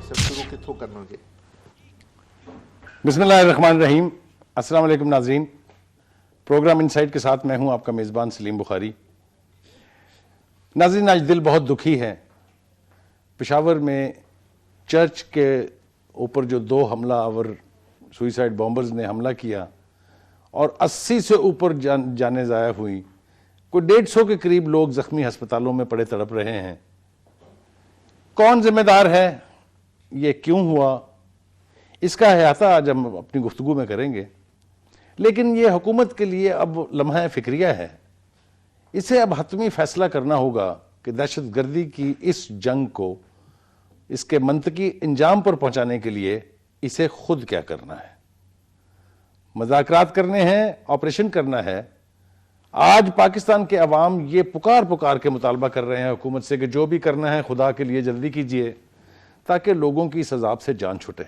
سب شروع کتوں کرنا جی. بسم اللہ الرحمن الرحیم. السلام علیکم ناظرین. پروگرام انسائٹ کے ساتھ میں ہوں آپ کا میزبان سلیم بخاری. ناظرین آج دل بہت دکھی ہے. پشاور میں چرچ کے اوپر جو 2 حملہ آور سوئسائڈ بامبرز نے حملہ کیا اور 80 سے اوپر جانیں ضائع ہوئی, کوئی 150 کے قریب لوگ زخمی ہسپتالوں میں پڑے تڑپ رہے ہیں. کون ذمہ دار ہے, یہ کیوں ہوا, اس کا احاطہ آج ہم اپنی گفتگو میں کریں گے. لیکن یہ حکومت کے لیے اب لمحہ فکریہ ہے. اسے اب حتمی فیصلہ کرنا ہوگا کہ دہشت گردی کی اس جنگ کو اس کے منطقی انجام پر پہنچانے کے لیے اسے خود کیا کرنا ہے. مذاکرات کرنے ہیں, آپریشن کرنا ہے. آج پاکستان کے عوام یہ پکار کے مطالبہ کر رہے ہیں حکومت سے کہ جو بھی کرنا ہے خدا کے لیے جلدی کیجئے تاکہ لوگوں کی اس عذاب سے جان چھٹے.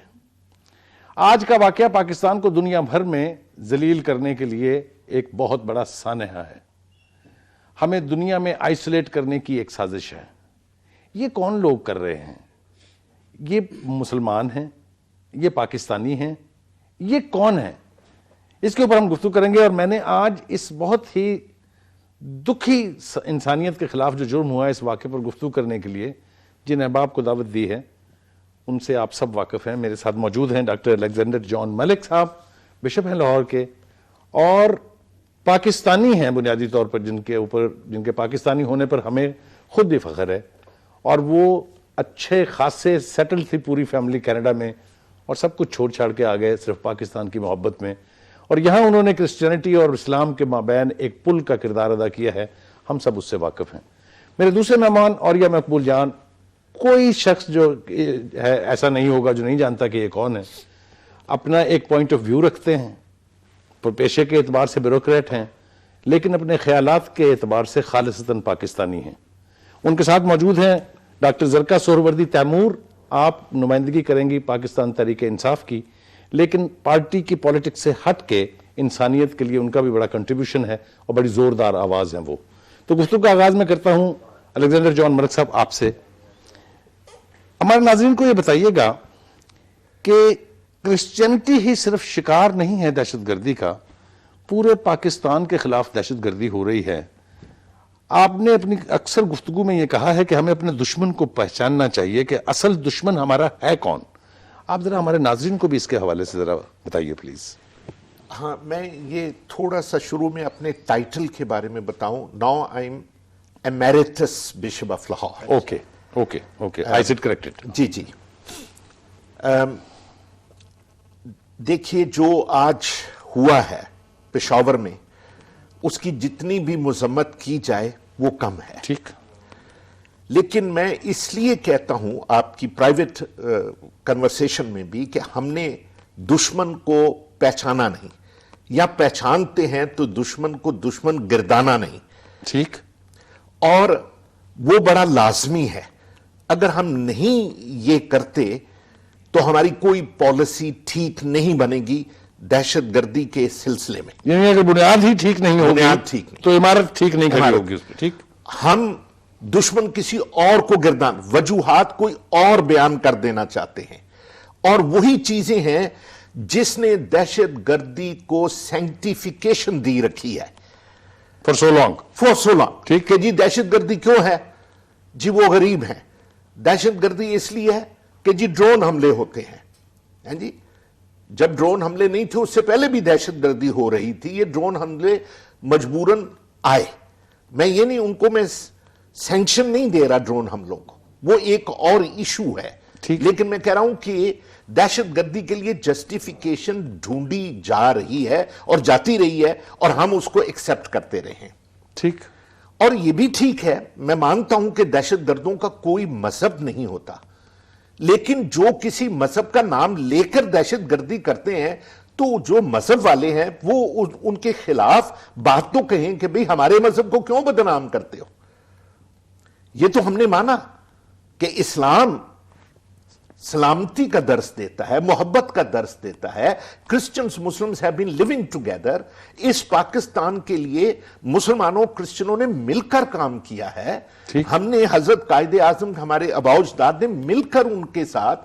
آج کا واقعہ پاکستان کو دنیا بھر میں ذلیل کرنے کے لیے ایک بہت بڑا سانحہ ہے. ہمیں دنیا میں آئسولیٹ کرنے کی ایک سازش ہے. یہ کون لوگ کر رہے ہیں؟ یہ مسلمان ہیں, یہ پاکستانی ہیں, یہ کون ہیں؟ اس کے اوپر ہم گفتگو کریں گے. اور میں نے آج اس بہت ہی دکھی انسانیت کے خلاف جو جرم ہوا ہے اس واقعے پر گفتگو کرنے کے لیے جن احباب کو دعوت دی ہے ان سے آپ سب واقف ہیں. میرے ساتھ موجود ہیں ڈاکٹر الیگزینڈر جان ملک صاحب, بشپ ہیں لاہور کے, اور پاکستانی ہیں بنیادی طور پر جن کے پاکستانی ہونے پر ہمیں خود بھی فخر ہے. اور وہ اچھے خاصے سیٹل تھی پوری فیملی کینیڈا میں اور سب کچھ چھوڑ چھاڑ کے آ گئے صرف پاکستان کی محبت میں, اور یہاں انہوں نے کرسچینٹی اور اسلام کے مابین ایک پل کا کردار ادا کیا ہے. ہم سب اس سے واقف ہیں. میرے دوسرے مہمان اوریہ مقبول جان, کوئی شخص جو ہے ایسا نہیں ہوگا جو نہیں جانتا کہ یہ کون ہے. اپنا ایک پوائنٹ آف ویو رکھتے ہیں, پیشے کے اعتبار سے بیوروکریٹ ہیں, لیکن اپنے خیالات کے اعتبار سے خالصتاً پاکستانی ہیں. ان کے ساتھ موجود ہیں ڈاکٹر زرکا سہروردی تیمور. آپ نمائندگی کریں گی پاکستان تحریک انصاف کی, لیکن پارٹی کی پولیٹکس سے ہٹ کے انسانیت کے لیے ان کا بھی بڑا کنٹریبیوشن ہے اور بڑی زوردار آواز ہیں وہ. تو گفتگو کا آغاز میں کرتا ہوں الیگزینڈر جان ملک صاحب آپ سے. ہمارے ناظرین کو یہ بتائیے گا کہ کرسچینٹی ہی صرف شکار نہیں ہے دہشت گردی کا, پورے پاکستان کے خلاف دہشت گردی ہو رہی ہے. آپ نے اپنی اکثر گفتگو میں یہ کہا ہے کہ ہمیں اپنے دشمن کو پہچاننا چاہیے کہ اصل دشمن ہمارا ہے کون. آپ ذرا ہمارے ناظرین کو بھی اس کے حوالے سے ذرا بتائیے پلیز. ہاں, میں یہ تھوڑا سا شروع میں اپنے ٹائٹل کے بارے میں بتاؤں. Now I am emeritus bishop of Lahore. Okay I set corrected. جی. دیکھیے جو آج ہوا ہے پشاور میں, اس کی جتنی بھی مذمت کی جائے وہ کم ہے. ٹھیک. لیکن میں اس لیے کہتا ہوں آپ کی پرائیویٹ کنورسیشن میں بھی کہ ہم نے دشمن کو پہچانا نہیں, یا پہچانتے ہیں تو دشمن کو دشمن گردانا نہیں. ٹھیک. اور وہ بڑا لازمی ہے. اگر ہم نہیں یہ کرتے تو ہماری کوئی پالیسی ٹھیک نہیں بنے گی دہشت گردی کے سلسلے میں. یعنی اگر بنیاد ہی ٹھیک نہیں ہوگی تو عمارت ٹھیک نہیں کھڑی ہوگی اس پہ. ٹھیک. ہم دشمن کسی اور کو گردان, وجوہات کوئی اور بیان کر دینا چاہتے ہیں, اور وہی چیزیں ہیں جس نے دہشت گردی کو سینکٹیفیکیشن دی رکھی ہے فور سو لانگ. ٹھیک کہ جی دہشت گردی کیوں ہے؟ جی وہ غریب ہیں. دہشت گردی اس لیے ہے کہ جی ڈرون حملے ہوتے ہیں. جی جب ڈرون حملے نہیں تھے اس سے پہلے بھی دہشت گردی ہو رہی تھی. یہ ڈرون حملے مجبوراً آئے. میں یہ نہیں, ان کو میں سینکشن نہیں دے رہا ڈرون حملوں کو, وہ ایک اور ایشو ہے. لیکن میں کہہ رہا ہوں کہ دہشت گردی کے لیے جسٹیفیکیشن ڈھونڈی جا رہی ہے اور جاتی رہی ہے, اور ہم اس کو ایکسپٹ کرتے رہے ہیں. ٹھیک. اور یہ بھی ٹھیک ہے, میں مانتا ہوں کہ دہشت گردوں کا کوئی مذہب نہیں ہوتا, لیکن جو کسی مذہب کا نام لے کر دہشت گردی کرتے ہیں تو جو مذہب والے ہیں وہ ان کے خلاف بات تو کہیں کہ بھئی ہمارے مذہب کو کیوں بدنام کرتے ہو. یہ تو ہم نے مانا کہ اسلام سلامتی کا درس دیتا ہے, محبت کا درس دیتا ہے. Christians Muslims have been living together. اس پاکستان کے لیے مسلمانوں کرسچنوں نے مل کر کام کیا ہے. ہم نے حضرت قائد اعظم ہمارے آباء و اجداد نے مل کر ان کے ساتھ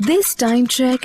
This time check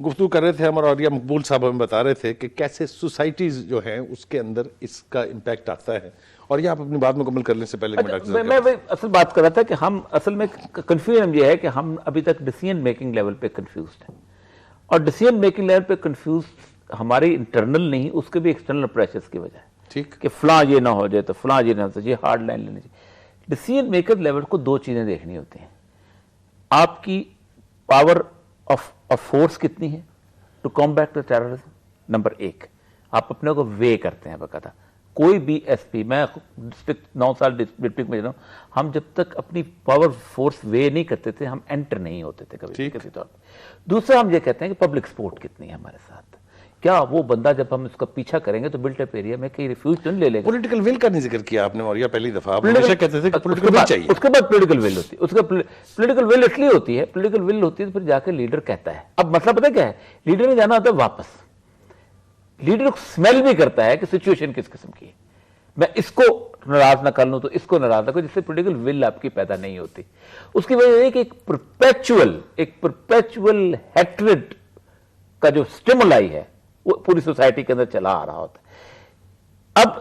گفتگو کر رہے تھے ہم اور یہ مقبول صاحب ہمیں بتا رہے تھے کہ کیسے سوسائٹیز جو ہیں اس کے اندر اس کا امپیکٹ آتا ہے. اور یہ آپ اپنی بات مکمل کرنے سے پہلے میں اصل بات کر رہا تھا کہ ہم اصل میں کنفیوژن یہ ہے کہ ہم ابھی تک ڈیسیژن میکنگ لیول پہ کنفیوزڈ ہیں, اور ڈیسیژن میکنگ لیول پہ کنفیوز ہماری انٹرنل نہیں, اس کے بھی ایکسٹرنل پریشرز کی وجہ ہے. ٹھیک کہ فلاں یہ نہ ہو جائے تو فلاں یہ نہ ہو جائے, یہ ہارڈ لائن لینی چاہیے. ڈیسیژن میکر لیول کو دو چیزیں دیکھنی ہوتی ہیں. آپ کی پاور آف فورس کتنی ہے to combat the terrorism, number ایک. آپ اپنے کو وے کرتے ہیں باقاعدہ. کوئی بھی ایس پی, میں ڈسٹرکٹ 9 سال ڈسٹرکٹ میں رہا ہوں, ہم جب تک اپنی پاور فورس وے نہیں کرتے تھے ہم انٹر نہیں ہوتے تھے کبھی کسی طور پہ. دوسرا ہم یہ کہتے ہیں کہ پبلک سپورٹ کتنی ہے ہمارے ساتھ. کیا وہ بندہ جب ہم اس کا پیچھا کریں گے تو بلٹ اپ ایریا میں کہیں ریفیوج تو نہیں لے لے گا. پولیٹیکل ول کا نہیں ذکر کیا آپ نے, اور یہ پہلی دفعہ آپ ہمیشہ کہتے تھے کہ پولیٹیکل ول چاہیے. اس کے بعد پولیٹیکل ول ہوتی ہے. اس کا پولیٹیکل ول اس لیے ہوتی ہے, پولیٹیکل ول ہوتی ہے تو پھر جا کے لیڈر کہتا ہے. اب مسئلہ پتہ کیا ہے, لیڈر نے جانا ہوتا ہے واپس. لیڈر اسمیل بھی کرتا ہے کہ سچویشن کس قسم کی ہے, میں اس کو ناراض نہ کر لوں تو اس کو ناراض نہ کروں, جس سے پولیٹیکل ول آپ کی پیدا نہیں ہوتی. اس کی وجہ یہ کہ ایک پرپیچول ہیٹریڈ کا جو سٹیمولائی ہے وہ پوری سوسائٹی کے اندر چلا آ رہا ہوتا ہے. اب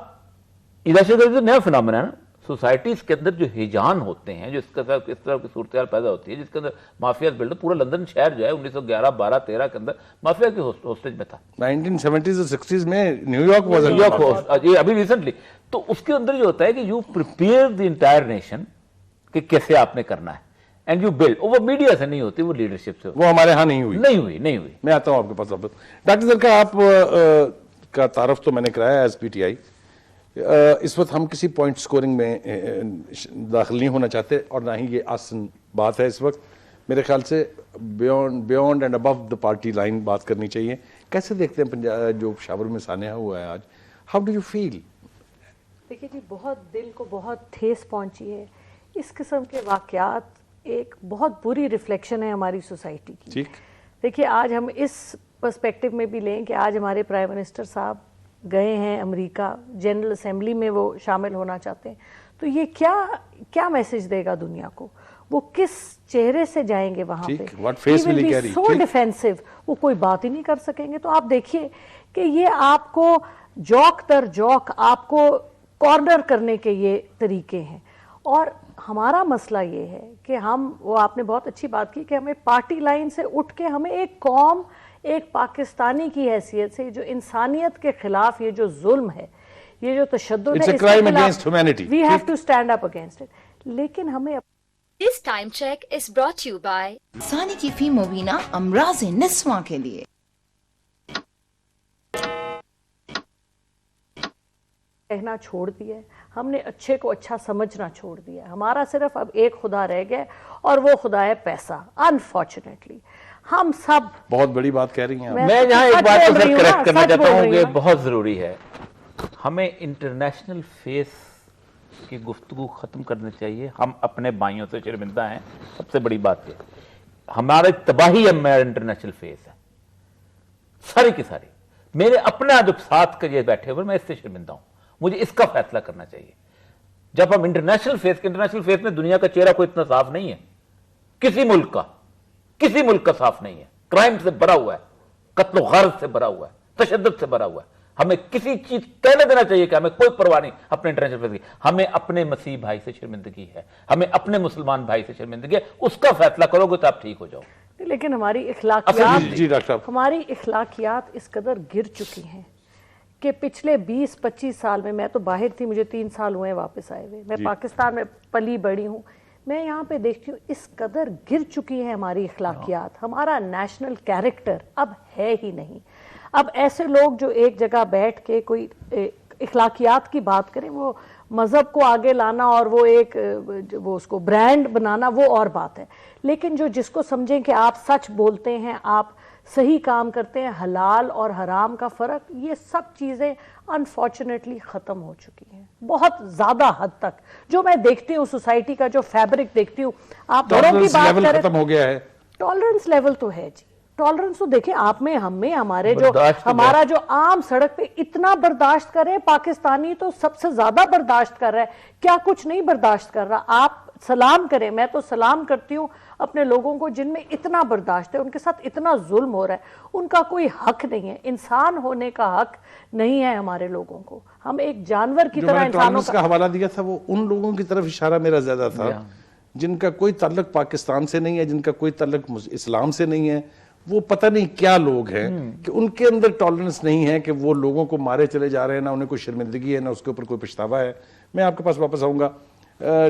یہ دہشت گردی نیا فنامنا ہے نا. سوسائٹیز کے اندر جو ہیجان ہوتے ہیں, جو اس طرح کی صورتحال پیدا ہوتی ہے جس کے اندر مافیاز بلڈ, پورا لندن شہر جو ہے 1911 12 13 کے اندر مافیا کی ہوسٹیج میں تھا. 1970s اور 60s میں نیو یارک یہ ابھی ریسنٹلی. تو اس کے اندر جو ہوتا ہے کہ you prepare the entire nation کہ کیسے آپ نے کرنا ہے, اینڈ یو بلڈ. وہ میڈیا سے نہیں ہوتی, وہ لیڈرشپ سے. وہ ہمارے ہاں نہیں ہوئی. میں آتا ہوں آپ کے پاس. ڈاکٹر زرکا, آپ کا تعارف تو میں نے کرایا ایز پی ٹی آئی. اس وقت ہم کسی پوائنٹ سکورنگ میں داخل نہیں ہونا چاہتے, اور نہ ہی یہ آسن بات ہے اس وقت. میرے خیال سے beyond and above the party line بات کرنی چاہیے. کیسے دیکھتے ہیں جو پشاور میں سانحہ ہوا ہے آج, ہاؤ ڈو یو فیل؟ دیکھیے جی, بہت دل کو بہت ٹھیس پہنچی ہے. اس قسم کے واقعات ایک بہت بری ریفلیکشن ہے ہماری سوسائٹی کی. ٹھیک, دیکھیے آج ہم اس پرسپیکٹو میں بھی لیں کہ آج ہمارے پرائم منسٹر صاحب گئے ہیں امریکہ, جنرل اسمبلی میں وہ شامل ہونا چاہتے ہیں. تو یہ کیا میسج دے گا دنیا کو؟ وہ کس چہرے سے جائیں گے وہاں پہ؟ سو ڈیفینسو, وہ کوئی بات ہی نہیں کر سکیں گے. تو آپ دیکھیے کہ یہ آپ کو جوک تر جوک آپ کو کارنر کرنے کے یہ طریقے ہیں. اور ہمارا مسئلہ یہ ہے کہ وہ آپ نے بہت اچھی بات کی کہ ہمیں پارٹی لائن سے اٹھ کے ہمیں ایک قوم, ایک پاکستانی کی حیثیت سے جو انسانیت کے خلاف یہ جو ظلم ہے, یہ جو تشدد ہے, we have to stand up against it. لیکن ہمیں This time check is brought to you by ثانی کی فی مبینہ امراض نسواں کے لیے. کہنا چھوڑ دیا ہے, ہم نے اچھے کو اچھا سمجھنا چھوڑ دیا. ہمارا صرف اب ایک خدا رہ گیا, اور وہ خدا ہے پیسہ. انفارچونیٹلی ہم سب بہت بڑی بات کہہ رہی ہیں. میں یہاں ایک بات کو کریکٹ کرنا چاہتا ہوں کہ بہت ضروری ہے, ہمیں انٹرنیشنل فیس کی گفتگو ختم کرنی چاہیے. ہم اپنے بھائیوں سے شرمندہ ہیں. سب سے بڑی بات یہ, ہمارا تباہی انٹرنیشنل فیس ہے ساری کی ساری. میرے اپنا جو ساتھ کے بیٹھے ہوئے, میں اس سے شرمندہ ہوں. مجھے اس کا فیصلہ کرنا چاہیے. جب ہم انٹرنیشنل فیس میں دنیا کا چہرہ کوئی اتنا صاف نہیں ہے, کسی ملک کا صاف نہیں ہے. کرائم سے بھرا ہوا ہے, قتل و غارت سے بھرا ہوا ہے, تشدد سے بھرا ہوا ہے. ہمیں کسی چیز کہنے دینا چاہیے کہ ہمیں کوئی پرواہ نہیں اپنے انٹرنیشنل فیس کی. ہمیں اپنے مسیح بھائی سے شرمندگی ہے, ہمیں اپنے مسلمان بھائی سے شرمندگی ہے. اس کا فیصلہ کرو گے تو آپ ٹھیک ہو جاؤ. لیکن ہماری اخلاقیات اس قدر گر چکی ہیں کہ پچھلے 20-25 سال میں تو باہر تھی, مجھے 3 سال ہوئے واپس آئے ہوئے. میں پاکستان میں پلی بڑی ہوں. میں یہاں پہ دیکھتی ہوں اس قدر گر چکی ہے ہماری اخلاقیات. ہمارا نیشنل کیریکٹر اب ہے ہی نہیں. اب ایسے لوگ جو ایک جگہ بیٹھ کے کوئی اخلاقیات کی بات کریں, وہ مذہب کو آگے لانا اور وہ اس کو برانڈ بنانا, وہ اور بات ہے. لیکن جس کو سمجھیں کہ آپ سچ بولتے ہیں, آپ صحیح کام کرتے ہیں, حلال اور حرام کا فرق, یہ سب چیزیں انفارچونیٹلی ختم ہو چکی ہیں بہت زیادہ حد تک. جو میں دیکھتی ہوں سوسائٹی کا جو فیبرک دیکھتی ہوں, آپ بڑوں کی بات کریں, ختم ہو گیا ہے. ٹالرنس لیول تو ہے جی. ٹالرنس تو دیکھیں آپ میں, ہمارا جو عام سڑک پہ اتنا برداشت کر رہے ہیں, پاکستانی تو سب سے زیادہ برداشت کر رہا ہے. کیا کچھ نہیں برداشت کر رہا. آپ سلام کریں, میں تو سلام کرتی ہوں اپنے لوگوں کو جن میں اتنا برداشت ہے، ان کے ساتھ اتنا ظلم ہو رہا ہے، ان کا کوئی حق نہیں ہے، انسان ہونے کا حق نہیں ہے ہمارے لوگوں کو. ہم ایک جانور کی جو طرح میں نے انسانوں ٹرانس کا حوالہ دیا تھا وہ ان لوگوں کی طرف اشارہ میرا زیادہ تھا جن کا کوئی تعلق پاکستان سے نہیں ہے، جن کا کوئی تعلق اسلام سے نہیں ہے. وہ پتہ نہیں کیا لوگ ہیں کہ ان کے اندر ٹالرنس نہیں ہے کہ وہ لوگوں کو مارے چلے جا رہے ہیں، نہ انہیں کوئی شرمندگی ہے، نہ اس کے اوپر کوئی پچھتاوا ہے. میں آپ کے پاس واپس آؤں گا.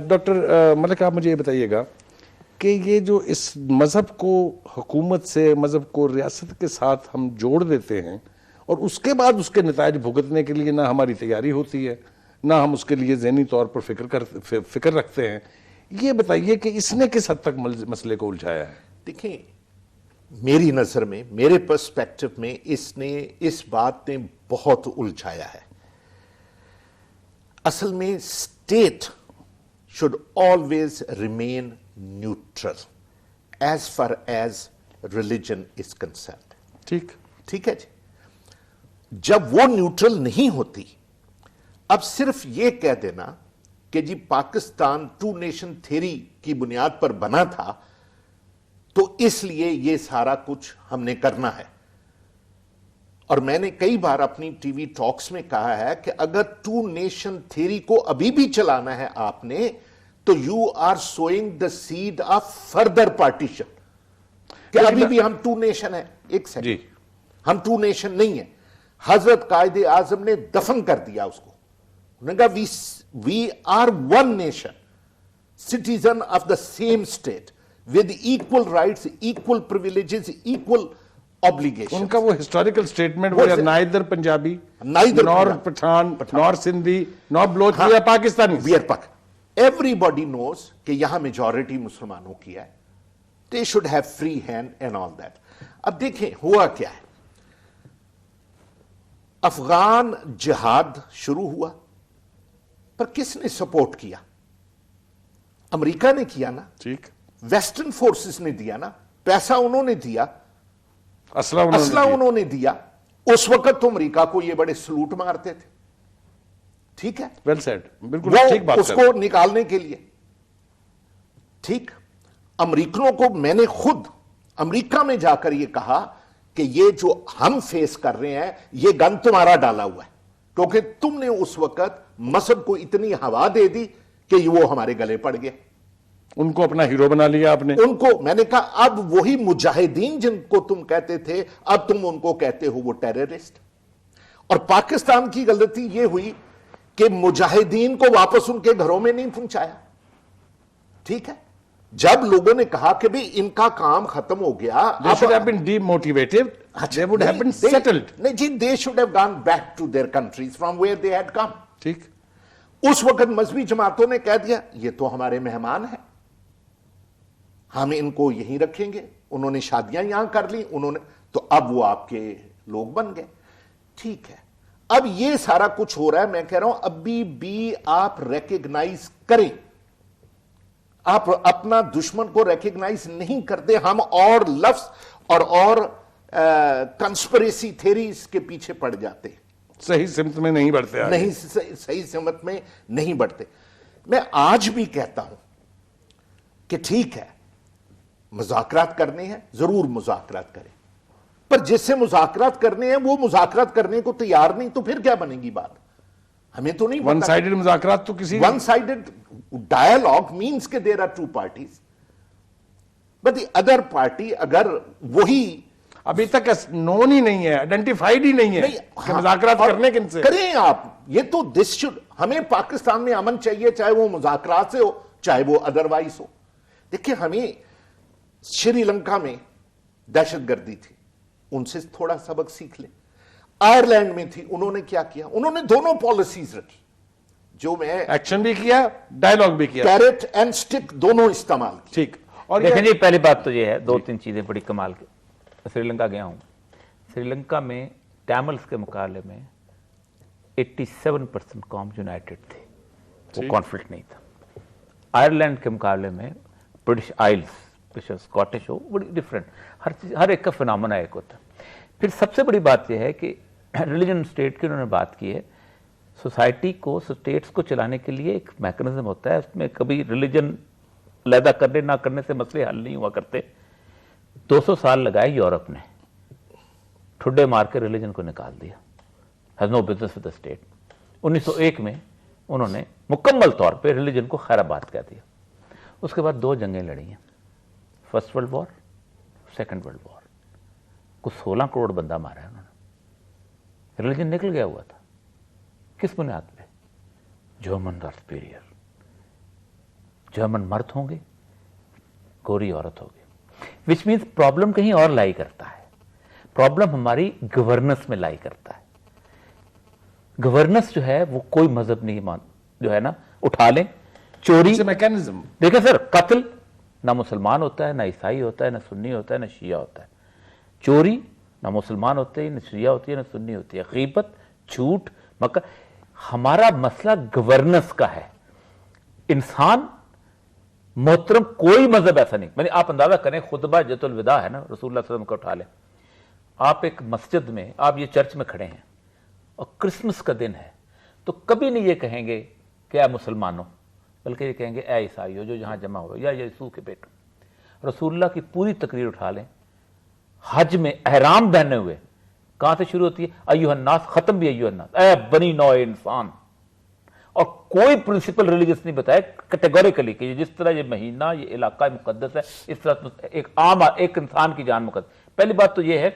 ڈاکٹر ملک، آپ مجھے یہ بتائیے گا کہ یہ جو اس مذہب کو حکومت سے، مذہب کو ریاست کے ساتھ ہم جوڑ دیتے ہیں اور اس کے بعد اس کے نتائج بھگتنے کے لیے نہ ہماری تیاری ہوتی ہے، نہ ہم اس کے لیے ذہنی طور پر فکر رکھتے ہیں، یہ بتائیے کہ اس نے کس حد تک مسئلے کو الجھایا ہے؟ دیکھیں، میری نظر میں، میرے پرسپیکٹو میں اس بات نے بہت الجھایا ہے. اصل میں state should always remain neutral as far as religion is concerned. ٹھیک ہے جی. جب وہ نیوٹرل نہیں ہوتی، اب صرف یہ کہہ دینا کہ جی پاکستان 2 نیشن تھیری کی بنیاد پر بنا تھا تو اس لیے یہ سارا کچھ ہم نے کرنا ہے. اور میں نے کئی بار اپنی ٹی وی ٹاکس میں کہا ہے کہ اگر 2 نیشن تھیری کو ابھی بھی چلانا ہے آپ نے تو you are sowing the seed of further partition, کہ ابھی بھی ہم 2 نیشن ہیں. ایک سیکنڈ، ہم 2 نیشن نہیں ہیں. حضرت قائد اعظم نے دفن کر دیا اس کو. انہوں نے کہا we are 1 nation, citizen of the same state with equal rights, equal privileges, equal obligations. ان کا وہ ہسٹوریکل سٹیٹمنٹ وہ neither Punjabi nor Pathan nor Sindhi nor Baloch we are Pakistanis. We are Pak. Everybody knows کہ یہاں میجورٹی مسلمانوں کی ہے. They should have free hand and all that. اب دیکھیں ہوا کیا ہے. افغان جہاد شروع ہوا پر کس نے سپورٹ کیا؟ امریکہ نے کیا نا. ٹھیک. ویسٹرن فورسز نے دیا نا. پیسہ انہوں نے دیا، اسلحہ انہوں نے دیا. اس وقت تو امریکہ کو یہ بڑے سلوٹ مارتے تھے. ٹھیک ہے، ویل سیڈ، بالکل ٹھیک بات. اس کو نکالنے کے لیے ٹھیک امریکنوں کو میں نے خود امریکہ میں جا کر یہ کہا کہ یہ جو ہم فیس کر رہے ہیں یہ گن تمہارا ڈالا ہوا ہے، کیونکہ تم نے اس وقت مذہب کو اتنی ہوا دے دی کہ وہ ہمارے گلے پڑ گئے. ان کو اپنا ہیرو بنا لیا آپ نے. ان کو میں نے کہا اب وہی مجاہدین جن کو تم کہتے تھے اب تم ان کو کہتے ہو وہ ٹیررسٹ. اور پاکستان کی غلطی یہ ہوئی کہ مجاہدین کو واپس ان کے گھروں میں نہیں پہنچایا. ٹھیک ہے، جب لوگوں نے کہا کہ بھی ان کا کام ختم ہو گیا، they should have been demotivated, they would have been settled. نہیں جی، they should have gone back to their countries from where they had come. ٹھیک. اس وقت مذہبی جماعتوں نے کہہ دیا یہ تو ہمارے مہمان ہیں، ہم ان کو یہیں رکھیں گے. انہوں نے شادیاں یہاں کر لی، انہوں نے تو اب وہ آپ کے لوگ بن گئے. ٹھیک ہے، اب یہ سارا کچھ ہو رہا ہے. میں کہہ رہا ہوں ابھی بھی آپ ریکگنائز کریں. آپ اپنا دشمن کو ریکگنائز نہیں کرتے. ہم اور لفظ اور کنسپریسی تھیریز کے پیچھے پڑ جاتے ہیں، صحیح سمت میں نہیں بڑھتے. نہیں صحیح سمت میں نہیں بڑھتے. میں آج بھی کہتا ہوں کہ ٹھیک ہے مذاکرات کرنے ہیں، ضرور مذاکرات کریں، پر جس سے مذاکرات کرنے ہیں وہ مذاکرات کرنے کو تیار نہیں تو پھر کیا بنے گی بات؟ ہمیں تو نہیں ون سائیڈڈ مذاکرات تو کسی ون سائیڈڈ ڈائلاگ مینس کہ there are 2 parties but the other party اگر وہی ابھی تک نون ہی نہیں ہے، آئیڈینٹیفائیڈ ہی نہیں ہے کہ مذاکرات کرنے کن سے کریں آپ. یہ تو دس شوڈ، ہمیں پاکستان میں امن چاہیے، چاہے وہ مذاکرات سے ہو چاہے وہ ادروائز ہو. دیکھیں ہمیں شری لنکا میں دہشت گردی تھی، ان سے تھوڑا سبق سیکھ لیں. آئرلینڈ میں تھی، انہوں نے کیا کیا؟ انہوں نے دونوں پالیسیز رکھی، جو میں ایکشن بھی کیا، ڈائلاگ بھی کیا، کیرٹ اینڈ سٹک دونوں استعمال کی. ٹھیک. اور دیکھیں جی، پہلی بات تو یہ ہے، 2-3 چیزیں بڑی کمال کی. سری لنکا گیا ہوں، سری لنکا میں ٹیملز کے مقابلے میں 87% قوم یونائٹڈ تھی، وہ کانفلکٹ نہیں تھا. آئرلینڈ کے مقابلے میں برٹش آئلز، اسکاٹش ہو، بڑی ڈفرینٹ، ہر ایک کا فنامنا ایک ہوتا ہے. پھر سب سے بڑی بات یہ ہے کہ ریلیجن اسٹیٹ کی انہوں نے بات کی ہے. سوسائٹی کو، اسٹیٹس کو چلانے کے لیے ایک میکنزم ہوتا ہے، اس میں کبھی ریلیجن علیحدہ کرنے نہ کرنے سے مسئلے حل نہیں ہوا کرتے. 200 سال لگائے یورپ نے, ٹھڈے مار کے ریلیجن کو نکال دیا. Has no business with the state. 1901 میں انہوں نے مکمل طور پہ ریلیجن کو خیر آباد کہہ دیا. اس کے بعد 2 جنگیں لڑی ہیں, first world war, second world war. کچھ 16 کروڑ بندہ مارا ہے انہوں نے. ریلیجن نکل گیا ہوا تھا. کس بنیاد پہ؟ German are superior. جرمن مرد ہوں گے, گوری عورت ہوگی. وچ مینس پرابلم کہیں اور لائی کرتا ہے. پرابلم ہماری گورننس میں لائی کرتا ہے. گورننس جو ہے وہ کوئی مذہب نہیں جو ہے نا اٹھا لیں. چوری میکینزم دیکھیں سر, قتل نہ مسلمان ہوتا ہے, نہ عیسائی ہوتا ہے, نہ سنی ہوتا ہے, نہ شیعہ ہوتا ہے. چوری نہ مسلمان ہوتے ہیں, نہ شیعہ ہوتی ہے, نہ سنی ہوتی ہے. غیبت, جھوٹ, مکر. ہمارا مسئلہ گورننس کا ہے. انسان محترم کوئی مذہب ایسا نہیں. میں نے آپ اندازہ کریں, خطبہ حجۃ الوداع ہے نا رسول اللہ صلی اللہ علیہ وسلم کا, اٹھا لیں. آپ ایک مسجد میں, آپ یہ چرچ میں کھڑے ہیں اور کرسمس کا دن ہے, تو کبھی نہیں یہ کہیں گے کہ اے مسلمانوں, بلکہ یہ کہیں گے اے عیسائیوں جو جہاں جمع ہو, یا یسوع کے بیٹوں. رسول اللہ کی پوری تقریر اٹھا لیں, حج میں احرام پہنے ہوئے, کہاں سے شروع ہوتی ہے؟ ایھا الناس, ختم بھی ایھا الناس, اے بنی نوع انسان. اور کوئی پرنسپل ریلیجس نہیں بتایا کیٹیگوریکلی کہ جس طرح یہ مہینہ, یہ علاقہ مقدس ہے, اس طرح ایک عام ایک انسان کی جان مقدس. پہلی بات تو یہ ہے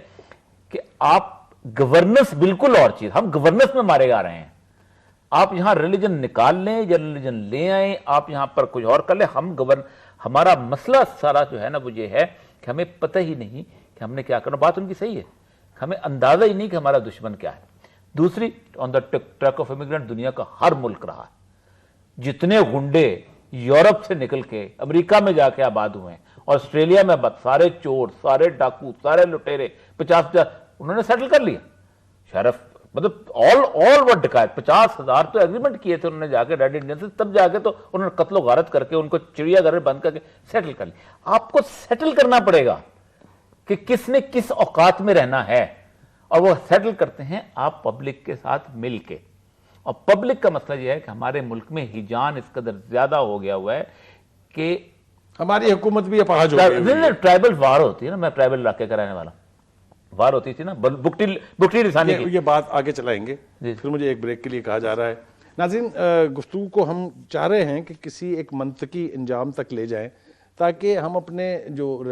کہ آپ گورننس بالکل اور چیز, ہم گورننس میں مارے جا رہے ہیں. آپ یہاں ریلیجن نکال لیں یا ریلیجن لے آئیں, آپ یہاں پر کچھ اور کر لیں. ہمارا مسئلہ سارا جو ہے نا وہ یہ ہے کہ ہمیں پتہ ہی نہیں کہ ہم نے کیا کرنا. بات ان کی صحیح ہے, ہمیں اندازہ ہی نہیں کہ ہمارا دشمن کیا ہے. دوسری, آن دا ٹریک آف امیگرینٹ دنیا کا ہر ملک رہا ہے. جتنے گنڈے یورپ سے نکل کے امریکہ میں جا کے آباد ہوئے ہیں, آسٹریلیا میں آباد, سارے چور, سارے ڈاکو, سارے لٹیرے, 50,000 انہوں نے سیٹل کر لیا. شرف مطلب all what ڈکایت, 50,000 تو ایگریمنٹ کیے تھے انہوں نے جا کے ریڈ انڈین سے, تب جا کے تو انہوں نے قتل و غارت کر کے ان کو چڑیا گھر میں بند کر کے سیٹل کر لیا. آپ کو سیٹل کرنا پڑے گا کہ کس نے کس اوقات میں رہنا ہے, اور وہ سیٹل کرتے ہیں آپ پبلک کے ساتھ مل کے. اور پبلک کا مسئلہ یہ ہے کہ ہمارے ملک میں ہیجان اس قدر زیادہ ہو گیا ہوا ہے کہ ہماری حکومت بھی اپاہج ہو گئی. ٹرائبل وار ہوتی ہے نا, میں ٹرائبل علاقے کا رہنے والا, وار ہوتی تھی نا بکٹی رسانی کی. یہ بات آگے چلائیں گے, پھر مجھے ایک بریک کے لیے کہا جا رہا ہے. ناظرین, گفتگو کو ہم چاہ رہے ہیں کہ کسی ایک منطقی انجام تک لے جائیں تاکہ ہم اپنے جو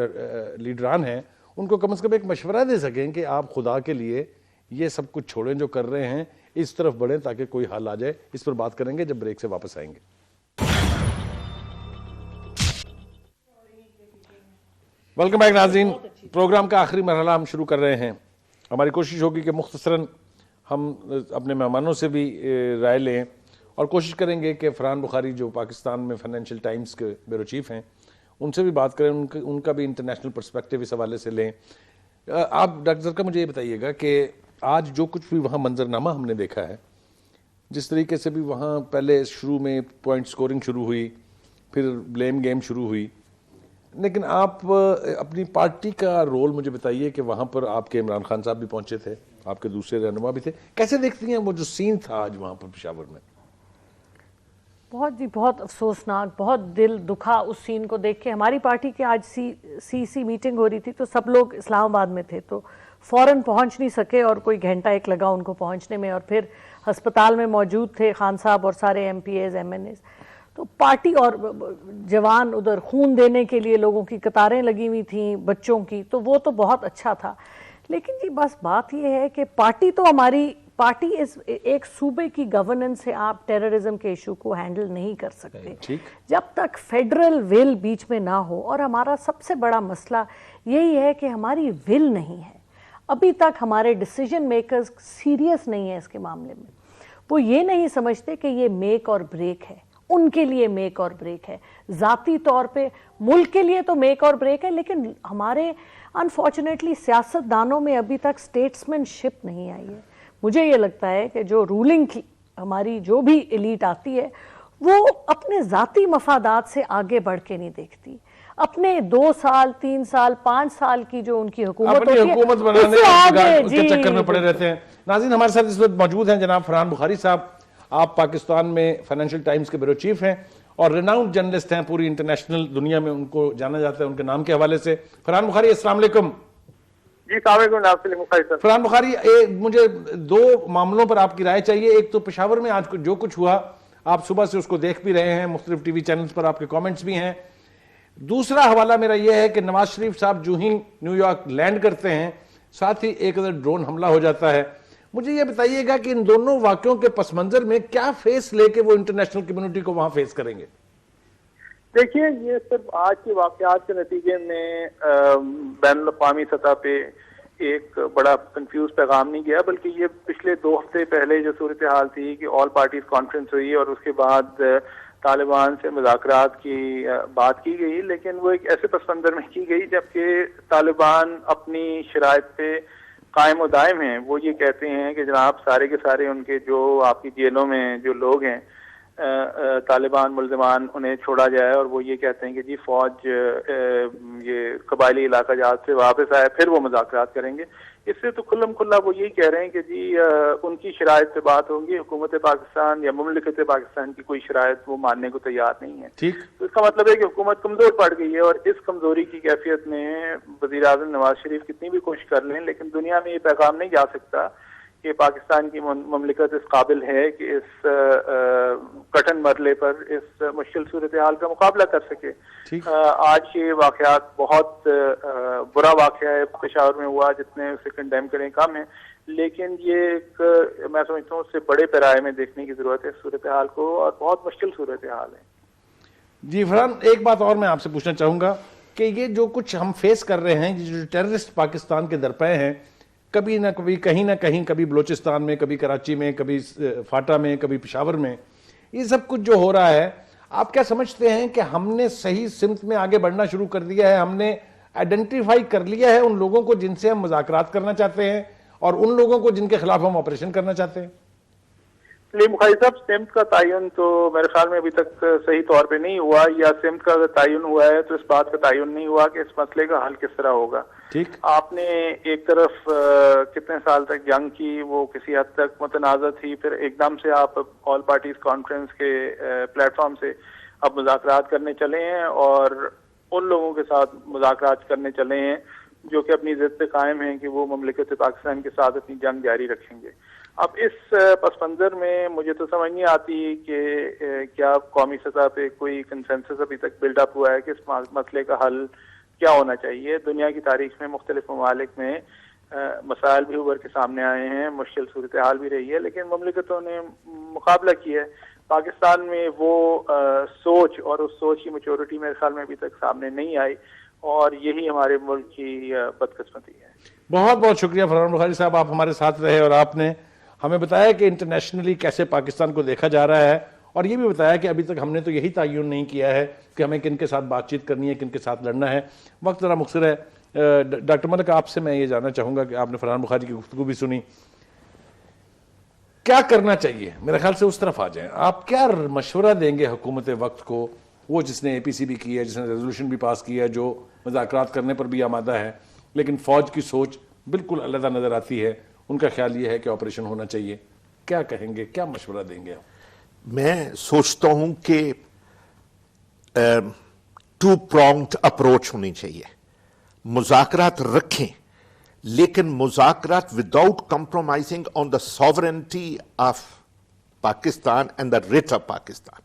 لیڈران ہیں ان کو کم از کم ایک مشورہ دے سکیں کہ آپ خدا کے لیے یہ سب کچھ چھوڑیں جو کر رہے ہیں, اس طرف بڑھیں تاکہ کوئی حل آ جائے. اس پر بات کریں گے جب بریک سے واپس آئیں گے. ویلکم بیک ناظرین. پروگرام کا آخری مرحلہ ہم شروع کر رہے ہیں. ہماری کوشش ہوگی کہ مختصراً ہم اپنے مہمانوں سے بھی رائے لیں اور کوشش کریں گے کہ فرحان بخاری جو پاکستان میں فائنینشیل ٹائمز کے بیورو چیف ہیں ان سے بھی بات کریں, ان کا بھی انٹرنیشنل پرسپیکٹیو اس حوالے سے لیں. آپ ڈاکٹر زرکا مجھے یہ بتائیے گا کہ آج جو کچھ بھی وہاں منظرنامہ ہم نے دیکھا ہے, جس طریقے سے بھی وہاں پہلے شروع میں پوائنٹ سکورنگ شروع ہوئی, پھر بلیم گیم شروع ہوئی, لیکن آپ اپنی پارٹی کا رول مجھے بتائیے کہ وہاں پر آپ کے عمران خان صاحب بھی پہنچے تھے, آپ کے دوسرے رہنما بھی تھے. کیسے دیکھتی ہیں وہ جو سین تھا آج وہاں پر پشاور میں؟ بہت افسوسناک, بہت دل دکھا اس سین کو دیکھ کے. ہماری پارٹی کی آج سی میٹنگ ہو رہی تھی تو سب لوگ اسلام آباد میں تھے, تو فوراً پہنچ نہیں سکے اور کوئی گھنٹہ ایک لگا ان کو پہنچنے میں, اور پھر ہسپتال میں موجود تھے خان صاحب اور سارے M P As, M N As. تو پارٹی اور جوان ادھر خون دینے کے لیے لوگوں کی قطاریں لگی ہوئی تھیں بچوں کی, تو وہ تو بہت اچھا تھا. لیکن جی بس بات یہ ہے کہ پارٹی تو ہماری پارٹی ایک صوبے کی گورننس سے آپ ٹیررزم کے ایشو کو ہینڈل نہیں کر سکتے جب تک فیڈرل ول بیچ میں نہ ہو. اور ہمارا سب سے بڑا مسئلہ یہی ہے کہ ہماری ول نہیں ہے. ابھی تک ہمارے ڈیسیجن میکرز سیریس نہیں ہیں اس کے معاملے میں. وہ یہ نہیں سمجھتے کہ یہ میک اور بریک ہے, ان کے لیے میک اور بریک ہے. ذاتی طور پہ ملک کے لیے تو میک اور بریک ہے, لیکن ہمارے انفارچونیٹلی سیاست دانوں میں ابھی تک اسٹیٹسمین شپ نہیں آئی ہے. مجھے یہ لگتا ہے کہ جو رولنگ کی ہماری جو بھی ایلیٹ آتی ہے وہ اپنے ذاتی مفادات سے آگے بڑھ کے نہیں دیکھتی. اپنے 2 سال 3 سال 5 سال کی جو ان کی حکومت ہوتی ہے حکومت بنانے کے چکر میں پڑے رہتے ہیں. ناظرین, ہمارے ساتھ اس وقت موجود ہیں جناب فرحان بخاری صاحب. آپ پاکستان میں فائنینشیل ٹائمز کے بیورو چیف ہیں اور ریناؤنڈ جرنلسٹ ہیں پوری انٹرنیشنل دنیا میں، ان کو جانا جاتا ہے ان کے نام کے حوالے سے. فرحان بخاری، السلام علیکم. جی السلام علیکم جناب سلیم بخاری صاحب. فرحان بخاری، مجھے دو معاملوں پر آپ کی رائے چاہیے. ایک تو پشاور میں آج جو کچھ ہوا، آپ صبح سے اس کو دیکھ بھی رہے ہیں، مختلف ٹی وی چینلز پر آپ کے کامنٹس بھی ہیں. دوسرا حوالہ میرا یہ ہے کہ نواز شریف صاحب جو ہی نیو یارک لینڈ کرتے ہیں، ساتھ ہی ایک ڈرون حملہ ہو جاتا ہے. مجھے یہ بتائیے گا کہ ان دونوں واقعوں کے پس منظر میں کیا فیس لے کے وہ انٹرنیشنل کمیونٹی کو وہاں فیس کریں گے؟ دیکھیے، یہ صرف آج کے واقعات کے نتیجے میں بین الاقوامی سطح پہ ایک بڑا کنفیوز پیغام نہیں گیا، بلکہ یہ پچھلے 2 ہفتے پہلے جو صورتحال تھی کہ آل پارٹیز کانفرنس ہوئی اور اس کے بعد طالبان سے مذاکرات کی بات کی گئی، لیکن وہ ایک ایسے پس منظر میں کی گئی جبکہ طالبان اپنی شرائط پہ قائم و دائم ہیں. وہ یہ کہتے ہیں کہ جناب سارے کے سارے ان کے جو آپ کی جیلوں میں جو لوگ ہیں طالبان ملزمان، انہیں چھوڑا جائے، اور وہ یہ کہتے ہیں کہ جی فوج یہ قبائلی علاقہ جات سے واپس آئے، پھر وہ مذاکرات کریں گے. اس سے تو کھلم کھلا وہ یہی کہہ رہے ہیں کہ جی ان کی شرائط پہ بات ہوگی، حکومت پاکستان یا مملکت پاکستان کی کوئی شرائط وہ ماننے کو تیار نہیں ہے. ٹھیک، تو اس کا مطلب ہے کہ حکومت کمزور پڑ گئی ہے، اور اس کمزوری کی کیفیت میں وزیر اعظم نواز شریف کتنی بھی کوشش کر لیں، لیکن دنیا میں یہ پیغام نہیں جا سکتا کہ پاکستان کی مملکت اس قابل ہے کہ اس کٹھن مرحلے پر اس مشکل صورتحال کا مقابلہ کر سکے. آج یہ واقعات بہت برا واقعہ ہے، پشاور میں ہوا، جتنے اسے کنڈیم کریں کم ہے، لیکن یہ ایک میں سمجھتا ہوں اس سے بڑے پیمانے میں دیکھنے کی ضرورت ہے اس صورتحال کو، اور بہت مشکل صورتحال ہے. جی فرحان، ایک بات اور میں آپ سے پوچھنا چاہوں گا کہ یہ جو کچھ ہم فیس کر رہے ہیں، جو ٹیررسٹ پاکستان کے درپے ہیں، کبھی نہ کبھی کہیں نہ کہیں، کبھی بلوچستان میں، کبھی کراچی میں، کبھی فاٹا میں، کبھی پشاور میں، یہ سب کچھ جو ہو رہا ہے، آپ کیا سمجھتے ہیں کہ ہم نے صحیح سمت میں آگے بڑھنا شروع کر دیا ہے؟ ہم نے آئیڈینٹیفائی کر لیا ہے ان لوگوں کو جن سے ہم مذاکرات کرنا چاہتے ہیں اور ان لوگوں کو جن کے خلاف ہم آپریشن کرنا چاہتے ہیں؟ سلیم بخاری صاحب، سمت کا تعین تو میرے خیال میں ابھی تک صحیح طور پہ نہیں ہوا، یا سمت کا اگر تعین ہوا ہے تو اس بات کا تعین نہیں ہوا کہ اس مسئلے کا حل کس طرح ہوگا. ٹھیک، آپ نے ایک طرف کتنے سال تک جنگ کی، وہ کسی حد تک متنازع تھی، پھر ایک دم سے آپ آل پارٹیز کانفرنس کے پلیٹ فارم سے اب مذاکرات کرنے چلے ہیں، اور ان لوگوں کے ساتھ مذاکرات کرنے چلے ہیں جو کہ اپنی ضد پہ قائم ہیں کہ وہ مملکت پاکستان کے ساتھ اپنی جنگ جاری رکھیں گے. اب اس پس منظر میں مجھے تو سمجھ نہیں آتی کہ کیا قومی سطح پہ کوئی کنسنسس ابھی تک بلڈ اپ ہوا ہے کہ اس مسئلے کا حل کیا ہونا چاہیے. دنیا کی تاریخ میں مختلف ممالک میں مسائل بھی ابھر کے سامنے آئے ہیں، مشکل صورتحال بھی رہی ہے، لیکن مملکتوں نے مقابلہ کیا ہے. پاکستان میں وہ سوچ اور اس سوچ کی میچورٹی میرے خیال میں ابھی تک سامنے نہیں آئی، اور یہی ہمارے ملک کی بدقسمتی ہے. بہت بہت شکریہ فرحان بخاری صاحب، آپ ہمارے ساتھ رہے اور آپ نے ہمیں بتایا کہ انٹرنیشنلی کیسے پاکستان کو دیکھا جا رہا ہے، اور یہ بھی بتایا کہ ابھی تک ہم نے تو یہی تعین نہیں کیا ہے کہ ہمیں کن کے ساتھ بات چیت کرنی ہے، کن کے ساتھ لڑنا ہے. وقت ذرا مختصر ہے. ڈاکٹر ملک، آپ سے میں یہ جاننا چاہوں گا کہ آپ نے فرحان بخاری کی گفتگو بھی سنی، کیا کرنا چاہیے؟ میرے خیال سے اس طرف آ جائیں. آپ کیا مشورہ دیں گے حکومت وقت کو، وہ جس نے اے پی سی بھی کی ہے، جس نے ریزولوشن بھی پاس کی ہے، جو مذاکرات کرنے پر بھی آمادہ ہے، لیکن فوج کی سوچ بالکل علیحدہ نظر آتی ہے، ان کا خیال یہ ہے کہ آپریشن ہونا چاہیے. کیا کہیں گے، کیا مشورہ دیں گے آپ؟ میں سوچتا ہوں کہ 2 pronged اپروچ ہونی چاہیے. مذاکرات رکھیں، لیکن مذاکرات without compromising on the sovereignty of Pakistan and the rate of Pakistan.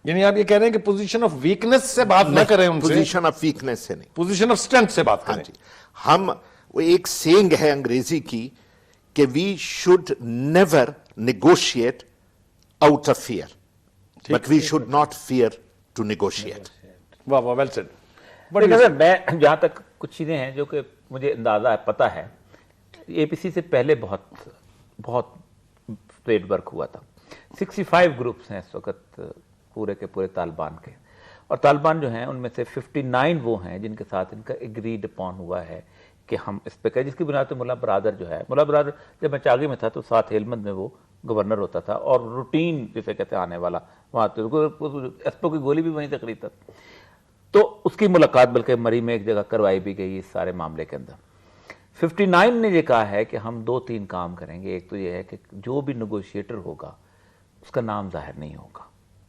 یعنی آپ یہ کہہ رہے ہیں کہ پوزیشن آف ویکنس سے بات نہ کریں ان سے، پوزیشن آف ویکنس سے نہیں، پوزیشن آف اسٹرینتھ سے بات کریں. جی، ہم وہ ایک سینگ ہے انگریزی کی کہ we should never negotiate out of fear, but we should not fear to negotiate. واہ واہ، ویل سیڈ. میں جہاں تک کچھ چیزیں ہیں جو کہ مجھے اندازہ ہے، پتہ ہے، اے پی سی سے پہلے بہت اسٹیٹ ورک ہوا تھا. 65 گروپس ہیں اس وقت پورے کے پورے طالبان کے، اور طالبان جو ہیں ان میں سے 59 وہ ہیں جن کے ساتھ ان کا ایگریڈ اپون ہوا ہے کہ ہم اس پہ کہیں، جس کی بنیاد پہ ملا برادر جو ہے، ملا برادر جب میں چاغی میں تھا تو ساتھ ہیلمند میں وہ گورنر ہوتا تھا، اور روٹین جسے کہتے ہیں آنے والا، وہاں ایسپو کی گولی بھی وہیں سے خریدتا تھا. تو اس کی ملاقات بلکہ مری میں ایک جگہ کروائی بھی گئی اس سارے معاملے کے اندر. 59 نے یہ کہا ہے کہ ہم 2-3 کام کریں گے. ایک تو یہ ہے کہ جو بھی نیگوشیٹر ہوگا اس کا نام ظاہر نہیں ہوگا،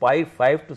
5 to